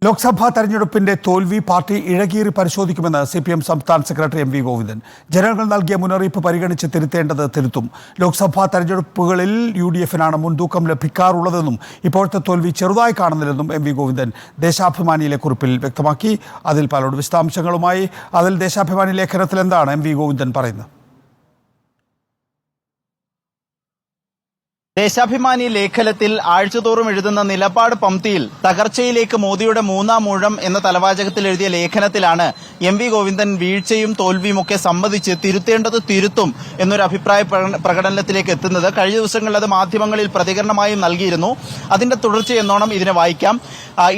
ലോക്സഭാ തെരഞ്ഞെടുപ്പിന്റെ തോൽവി പാർട്ടി ഇഴകീറി പരിശോധിക്കുമെന്ന് CPM സംസ്ഥാന സെക്രട്ടറി MV ഗോവിന്ദൻ. ജനങ്ങൾ നൽകിയ മുന്നറിയിപ്പ് പരിഗണിച്ച് തിരുത്തേണ്ടത് തിരുത്തും. ലോക്സഭാ തെരഞ്ഞെടുപ്പുകളിൽ UDF-നാണ് മുൻതൂക്കം ലഭിക്കാറുള്ളതെന്നും ഇപ്പോഴത്തെ തോൽവി ചെറുതായി കാണുന്നില്ലെന്നും MV ഗോവിന്ദൻ ദേശാഭിമാനിയിലെ കുറിപ്പിൽ വ്യക്തമാക്കി. അതിൽ പലരോട് വിശദാംശങ്ങളുമായി ദേശാഭിമാനി ലേഖനത്തിൽ എന്താണ് MV ഗോവിന്ദൻ പറയുന്നത്? ദേശാഭിമാനി ലേഖനത്തിൽ ആഴ്ചതോറും എഴുതുന്ന നിലപാട് പംക്തിയിൽ തകർച്ചയിലേക്ക് മോദിയുടെ മൂന്നാം ഊഴം എന്ന തലവാചകത്തിൽ എഴുതിയ ലേഖനത്തിലാണ് MV ഗോവിന്ദൻ വീഴ്ചയും തോൽവിയുമൊക്കെ സമ്മതിച്ച് തിരുത്തേണ്ടത് തിരുത്തും എന്നൊരു അഭിപ്രായ പ്രകടനത്തിലേക്ക് എത്തുന്നത്. കഴിഞ്ഞ ദിവസങ്ങളിൽ അത് മാധ്യമങ്ങളിൽ പ്രതികരണമായും നൽകിയിരുന്നു. അതിന്റെ തുടർച്ചയെന്നോണം ഇതിനെ വായിക്കാം.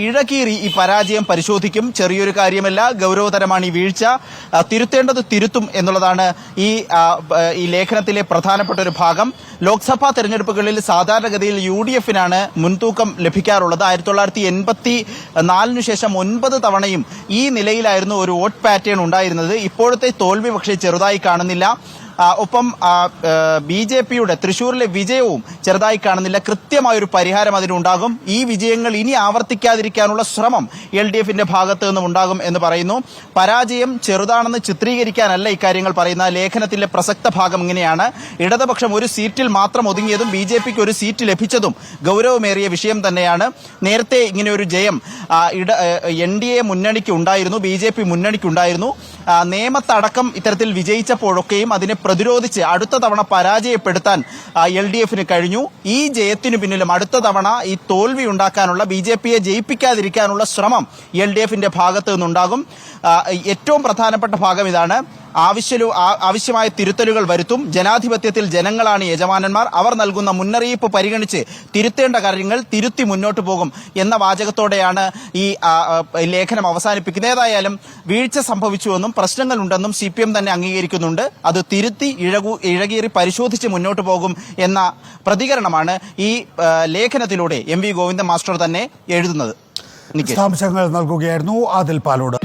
ഇഴകീറി ഈ പരാജയം പരിശോധിക്കും, ചെറിയൊരു കാര്യമല്ല, ഗൗരവതരമാണ് ഈ വീഴ്ച, തിരുത്തേണ്ടത് തിരുത്തും എന്നുള്ളതാണ് ഈ ലേഖനത്തിലെ പ്രധാനപ്പെട്ട ഒരു ഭാഗം. ലോക്സഭാ തെരഞ്ഞെടുപ്പുകളിൽ സാധാരണഗതിയിൽ UDF-നാണ് മുൻതൂക്കം ലഭിക്കാറുള്ളത്. 1984 ശേഷം 9 തവണയും ഈ നിലയിലായിരുന്നു ഒരു വോട്ട് പാറ്റേൺ ഉണ്ടായിരുന്നത്. ഇപ്പോഴത്തെ തോൽവി പക്ഷേ ചെറുതായി കാണുന്നില്ല. ഒപ്പം BJP-യുടെ തൃശൂരിലെ വിജയവും ചെറുതായി കാണുന്നില്ല. കൃത്യമായൊരു പരിഹാരം അതിനുണ്ടാകും. ഈ വിജയങ്ങൾ ഇനി ആവർത്തിക്കാതിരിക്കാനുള്ള ശ്രമം LDF-ന്റെ ഭാഗത്ത് നിന്നും ഉണ്ടാകും എന്ന് പറയുന്നു. പരാജയം ചെറുതാണെന്ന് ചിത്രീകരിക്കാനല്ല ഇക്കാര്യങ്ങൾ പറയുന്ന ലേഖനത്തിലെ പ്രസക്ത ഭാഗം ഇങ്ങനെയാണ്. ഇടതുപക്ഷം ഒരു സീറ്റിൽ മാത്രം ഒതുങ്ങിയതും BJP-ക്ക് ഒരു സീറ്റ് ലഭിച്ചതും ഗൗരവമേറിയ വിഷയം തന്നെയാണ്. നേരത്തെ ഇങ്ങനെ ഒരു ജയം NDA മുന്നണിക്ക് ഉണ്ടായിരുന്നു, BJP മുന്നണിക്ക് ഉണ്ടായിരുന്നു. നേമത്തടക്കം ഇത്തരത്തിൽ വിജയിച്ചപ്പോഴൊക്കെയും അതിനെ പ്രതിരോധിച്ച് അടുത്ത തവണ പരാജയപ്പെടുത്താൻ LDF-ന് കഴിഞ്ഞു. ഈ ജയത്തിനു പിന്നിലും അടുത്ത തവണ ഈ തോൽവി ഉണ്ടാക്കാനുള്ള, BJP-യെ ജയിപ്പിക്കാതിരിക്കാനുള്ള ശ്രമം LDF-ന്റെ ഭാഗത്തു നിന്നുണ്ടാകും. ഏറ്റവും പ്രധാനപ്പെട്ട ഭാഗം ഇതാണ്: ആവശ്യമായ തിരുത്തലുകൾ വരുത്തും. ജനാധിപത്യത്തിൽ ജനങ്ങളാണ് യജമാനന്മാർ. അവർ നൽകുന്ന മുന്നറിയിപ്പ് പരിഗണിച്ച് തിരുത്തേണ്ട കാര്യങ്ങൾ തിരുത്തി മുന്നോട്ട് പോകും എന്ന വാചകത്തോടെയാണ് ഈ ലേഖനം അവസാനിപ്പിക്കുന്നത്. ഏതായാലും വീഴ്ച സംഭവിച്ചുവെന്നും പ്രശ്നങ്ങളുണ്ടെന്നും CPM തന്നെ അംഗീകരിക്കുന്നുണ്ട്. അത് തിരുത്തി ഇഴകീറി പരിശോധിച്ച് മുന്നോട്ട് പോകും എന്ന പ്രതികരണമാണ് ഈ ലേഖനത്തിലൂടെ MV ഗോവിന്ദൻ മാസ്റ്റർ തന്നെ എഴുതുന്നത്. വിശദാംശങ്ങൾ നൽകുകയായിരുന്നു ആദിൽ പാലോട്.